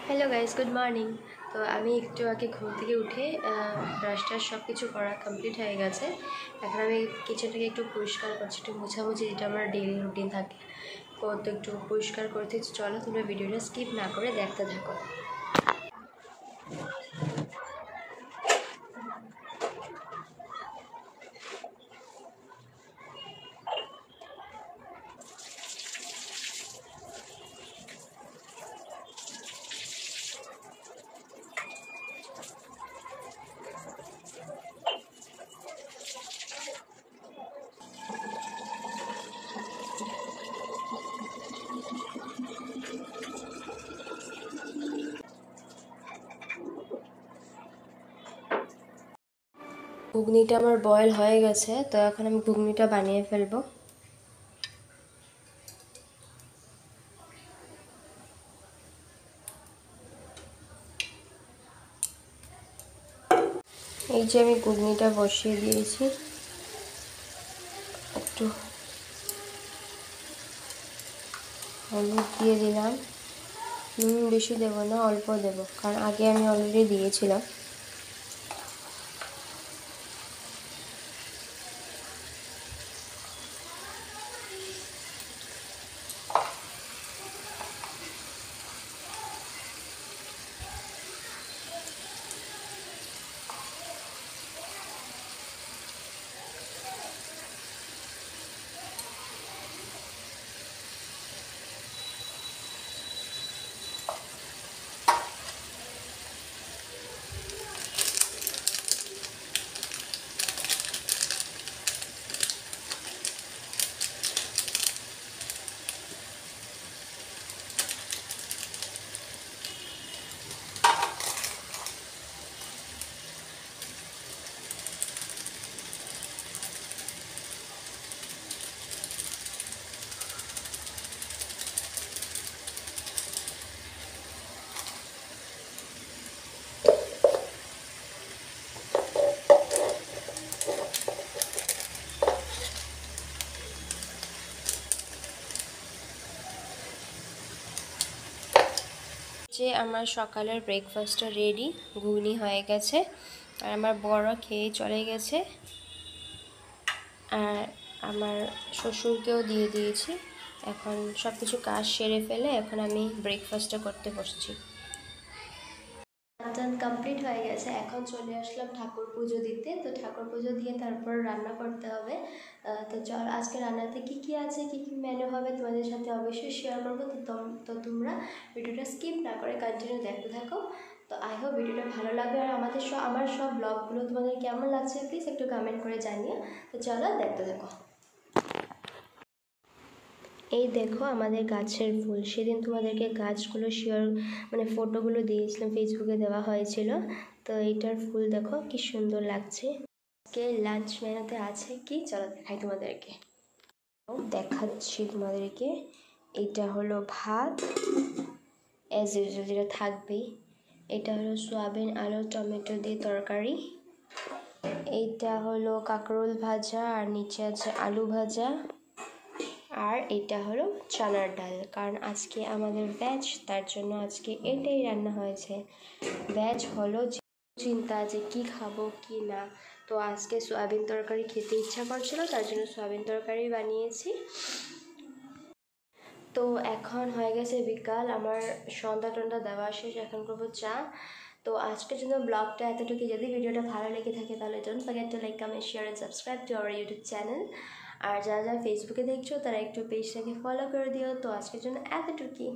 Hello guys, good morning. তো আমি একটু আগে ঘুম থেকে উঠে ব্রাশ টাশ সব কিছু করা কমপ্লিট হয়ে গেছে। এখন আমি কিচেনটাকে একটু পরিষ্কার করছি, একটু মোছামুছি, যেটা আমার ডেইলি রুটিন থাকে। তো একটু পরিষ্কার করতে চলো, তোমরা ভিডিওটা স্কিপ না করে দেখতে থাকো। ঘুগনিটা আমার বয়েল হয়ে গেছে, তো এখন আমি ঘুগনিটা বানিয়ে ফেলবো। এই যে আমি ঘুগনিটা বসিয়ে দিয়েছি, একটু হলুদ দিয়ে দিলাম। নুন বেশি দেবো না, অল্প দেবো, কারণ আগে আমি অলরেডি দিয়েছিলাম। যে আমার সকালের ব্রেকফাস্টটা রেডি, ঘুগনি হয়ে গেছে, আর আমার বড় খেয়ে চলে গেছে, আর আমার শ্বশুরকেও দিয়ে দিয়েছি। এখন সব কিছু কাজ সেরে ফেলে এখন আমি ব্রেকফাস্টটা করতে বসছি। রান্না কমপ্লিট হয়ে গেছে, এখন চলে আসলাম ঠাকুর পুজো দিতে। তো ঠাকুর পুজো দিয়ে তারপর রান্না করতে হবে। তো চল, আজকে রান্নাতে কি কি আছে, কি কি মেনু হবে তোমাদের সাথে অবশ্যই শেয়ার করবো। তো তোমরা ভিডিওটা স্কিপ না করে কন্টিনিউ দেখতে থাকো। তো আই হোপ ভিডিওটা ভালো লাগবে, আর আমার সব ব্লগগুলো তোমাদের কেমন লাগছে প্লিজ একটু কমেন্ট করে জানিও। তো চলো দেখতে থাকো। এই দেখো আমাদের গাছের ফুল, সেদিন তোমাদেরকে গাছগুলো ফটোগুলো দিয়েছিলাম, ফেসবুকে দেওয়া হয়েছিল। তো এইটার ফুল দেখো কি সুন্দর লাগছে। আজকে লাঞ্চ মেনুতে আছে কি, চলো দেখাই তোমাদেরকে। দেখাচ্ছি তোমাদেরকে, এইটা হলো ভাত, অ্যাজ ইউজুয়াল যেটা থাকবেই। এটা হলো সয়াবিন আলু টমেটো দিয়ে তরকারি। এইটা হলো কাঁকরোল ভাজা, আর নিচে আছে আলু ভাজা। আর এটা হলো চানার ডাল, কারণ আজকে আমাদের ভেজ, তার জন্য আজকে এটাই রান্না হয়েছে। ভেজ হলো চিন্তা যে কি খাবো কি না, তো আজকে সয়াবিন তরকারি খেতে ইচ্ছা করছিল, তার জন্য সয়াবিন তরকারি বানিয়েছি। তো এখন হয়ে গেছে বিকাল, আমার সন্ধ্যা টন্ধ্যা দেওয়া শেষ, এখন করবো চা। তো আজকের জন্য ব্লগটা এতটুকু। যদি ভিডিওটা ভালো লেগে থাকে তাহলে don't forget to like, comment, share and subscribe to our YouTube channel. আর যারা যারা ফেসবুকে দেখছো তারা একটু পেজটাকে ফলো করে দিও। তো আজকের জন্য এতটুকুই।